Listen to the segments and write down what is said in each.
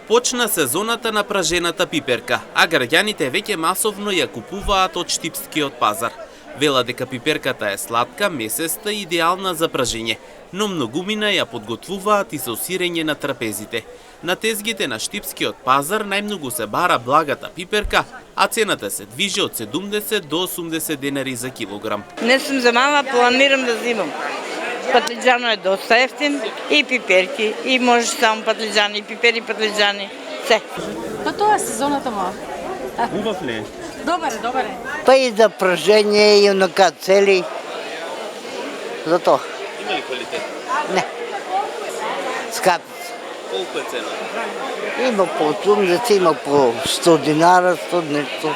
Почна сезоната на пражената пиперка, а граѓаните веќе масовно ја купуваат од Штипскиот пазар. Вела дека пиперката е сладка, месеста и идеална за пражење, но многумина ја подготвуваат и со сирење на трапезите. На тезгите на Штипскиот пазар најмногу се бара благата пиперка, а цената се движи од 70 до 80 денари за килограм. Не сум за мала, планирам да зимам. Патлиџано е доста ефтин, и пиперки, и може само патлиџани, и пипери, патлиџани, се. Па тоа е сезоната моја. Убав ли? Добар е, добар е. Па и за пражење и онака цели. За тоа. Има ли квалитет? Не. Скапи. Колку е цена? Има по 80, има по 100 динара, 100 нешто.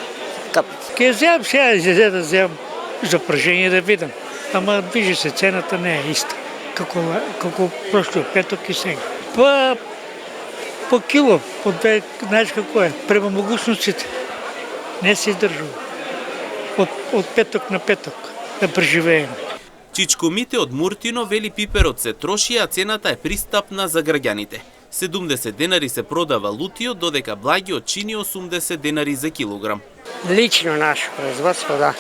Скапи. Ке вземам сега да вземам за пражење да видам. Ама вижи се, цената не е иста, како прошлиот петок и сега. Па по кило, по две, знаеш како е, према могуćностите. Не се издржува. Од петок на петок да преживееме. Чичкомите од Муртино вели пиперот се троши, а цената е пристапна за граѓаните. 70 денари се продава лутиот, додека благиот чини 80 денари за килограм. Лично наше производство, да.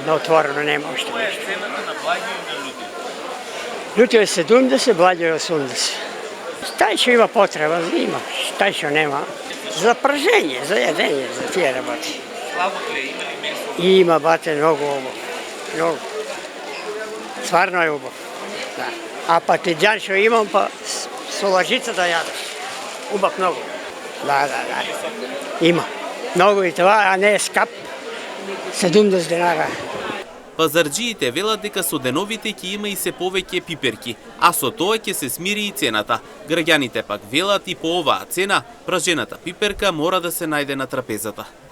На отворено нема уште Која е нешто. цената на благиот и на лутиот? Лутиот е 70, благиот е 80. Тај што има потреба, има. Тај што нема. За пражење, за јадење, за тие работи. Слабото е, има ли месо? Има, бате, многу убав. Многу. Стварно е убав. Да. А патлиџан што имам, па со лажица да јадеш. Убав многу. Да. Има. Многу и това, а не е скап. 70 денара. Пазарџиите велат дека со деновите ќе има и се повеќе пиперки, а со тоа ќе се смири и цената. Граѓаните пак велат и по оваа цена, пражената пиперка мора да се најде на трапезата.